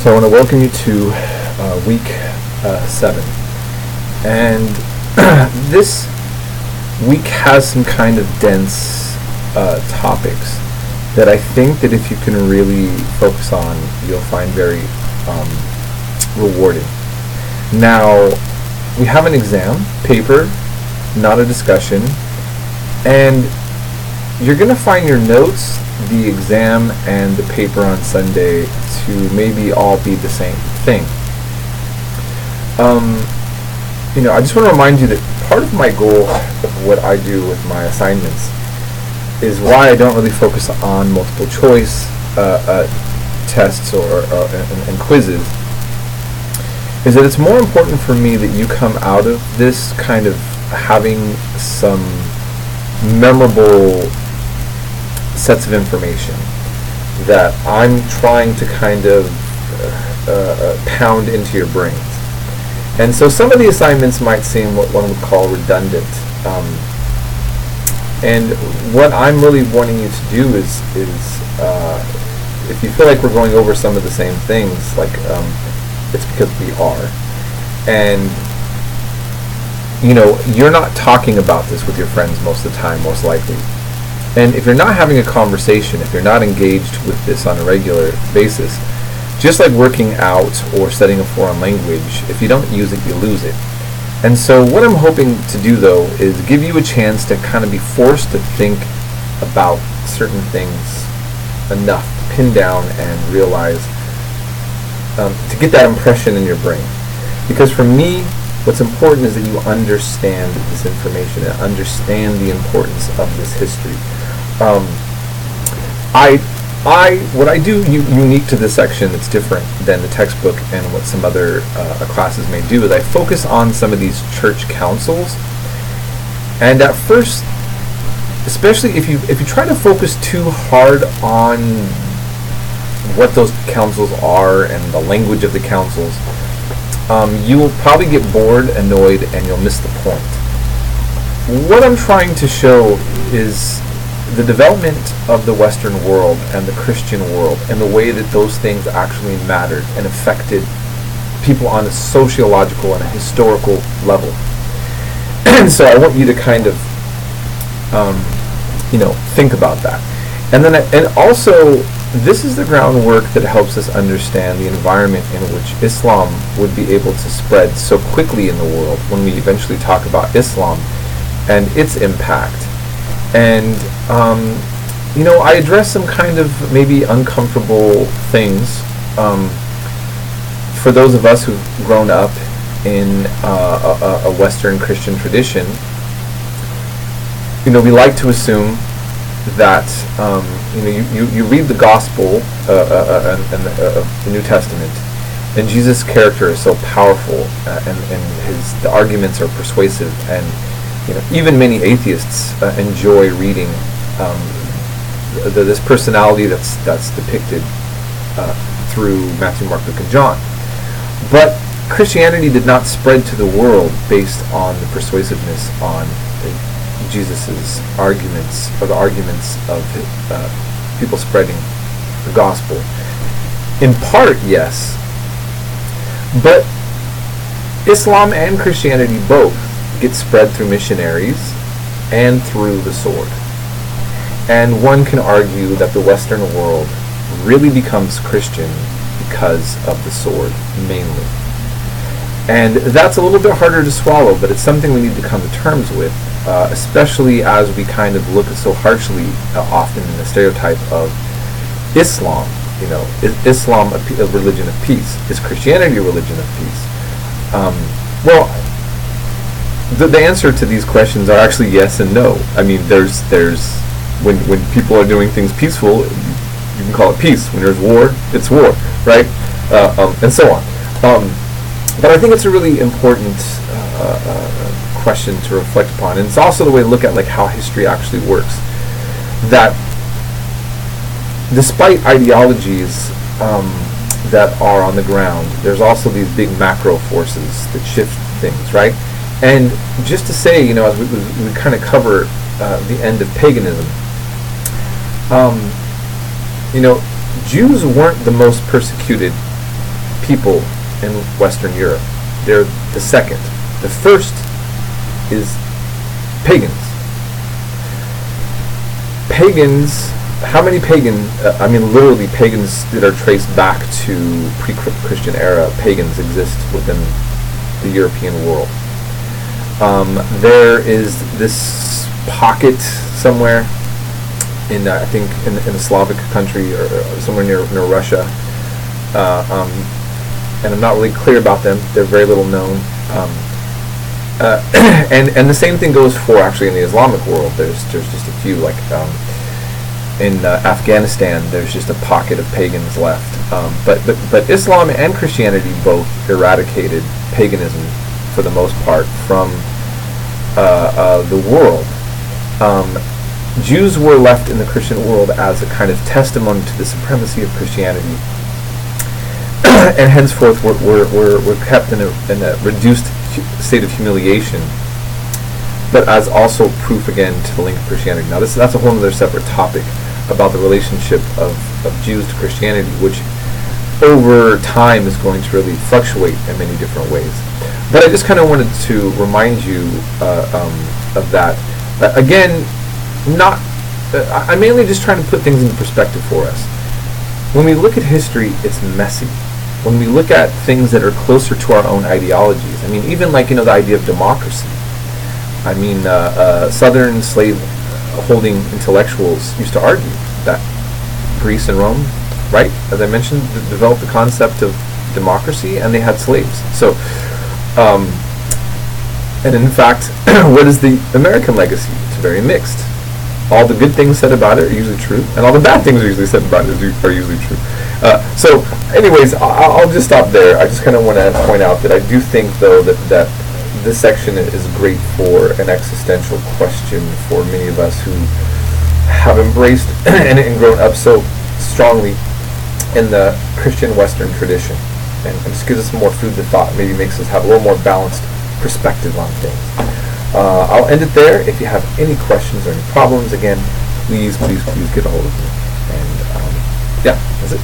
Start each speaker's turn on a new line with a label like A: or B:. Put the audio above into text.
A: So I want to welcome you to week 7, and this week has some kind of dense topics that I think that if you can really focus on, you'll find very rewarding. Now, we have an exam paper, not a discussion, and you're going to find your notes, the exam, and the paper on Sunday to maybe all be the same thing. I just want to remind you that part of my goal of what I do with my assignments is why I don't really focus on multiple choice tests and quizzes, is that it's more important for me that you come out of this kind of having some memorable sets of information that I'm trying to kind of pound into your brains. And so some of the assignments might seem what one would call redundant. And what I'm really wanting you to do is if you feel like we're going over some of the same things, it's because we are. And you're not talking about this with your friends most of the time, most likely. And if you're not having a conversation, if you're not engaged with this on a regular basis, just like working out or studying a foreign language, if you don't use it, you lose it. And so what I'm hoping to do, though, is give you a chance to kind of be forced to think about certain things enough, to pin down and realize, to get that impression in your brain. Because for me, what's important is that you understand this information and understand the importance of this history. What I do unique to this section that's different than the textbook and what some other classes may do is I focus on some of these church councils. And at first, especially if you try to focus too hard on what those councils are and the language of the councils, you will probably get bored, annoyed, and you'll miss the point. What I'm trying to show is the development of the Western world and the Christian world and the way that those things actually mattered and affected people on a sociological and a historical level. And so I want you to kind of, think about that. And also, this is the groundwork that helps us understand the environment in which Islam would be able to spread so quickly in the world when we eventually talk about Islam and its impact. And, I address some kind of maybe uncomfortable things for those of us who've grown up in a Western Christian tradition. We like to assume that, you read the Gospel and the New Testament, and Jesus' character is so powerful, and the arguments are persuasive, and even many atheists enjoy reading this personality that's depicted through Matthew, Mark, Luke, and John. But Christianity did not spread to the world based on the persuasiveness on Jesus' arguments, or the arguments of people spreading the gospel. In part, yes, but Islam and Christianity both get spread through missionaries and through the sword. And one can argue that the Western world really becomes Christian because of the sword, mainly. And that's a little bit harder to swallow, but it's something we need to come to terms with, especially as we kind of look so harshly often in the stereotype of Islam. Is Islam a religion of peace? Is Christianity a religion of peace? The answer to these questions are actually yes and no. I mean, there's when people are doing things peaceful, you can call it peace. When there's war, it's war, right? And so on. But I think it's a really important question to reflect upon, and it's also the way to look at how history actually works. That despite ideologies that are on the ground, there's also these big macro forces that shift things, right? And just to say, as we kind of cover the end of paganism, Jews weren't the most persecuted people in Western Europe. They're the second. The first is pagans. Pagans, how many literally pagans that are traced back to pre-Christian era pagans exist within the European world? There is this pocket somewhere in, I think, in the Slavic country or somewhere near Russia, and I'm not really clear about them. They're very little known. And the same thing goes for actually in the Islamic world. There's just a few, like in Afghanistan. There's just a pocket of pagans left. But Islam and Christianity both eradicated paganism for the most part from the world. Jews were left in the Christian world as a kind of testimony to the supremacy of Christianity, and henceforth were kept in a reduced state of humiliation, but as also proof again to the link of Christianity. Now that's a whole other separate topic about the relationship of Jews to Christianity, which over time is going to really fluctuate in many different ways. But I just kind of wanted to remind you of that. Again, I'm mainly just trying to put things into perspective for us. When we look at history, it's messy. When we look at things that are closer to our own ideologies, I mean, even like, the idea of democracy. I mean, Southern slave-holding intellectuals used to argue that Greece and Rome, right, as I mentioned, developed the concept of democracy, and they had slaves. So, and in fact, what is the American legacy? It's very mixed. All the good things said about it are usually true, and all the bad things are usually said about it are usually true. So, anyways, I'll just stop there. I just kind of want to point out that I do think, though, that this section is great for an existential question for many of us who have embraced and grown up so strongly in the Christian Western tradition, and just gives us some more food for thought. Maybe makes us have a little more balanced perspective on things. I'll end it there. If you have any questions or any problems, again, please get a hold of me. And yeah, that's it.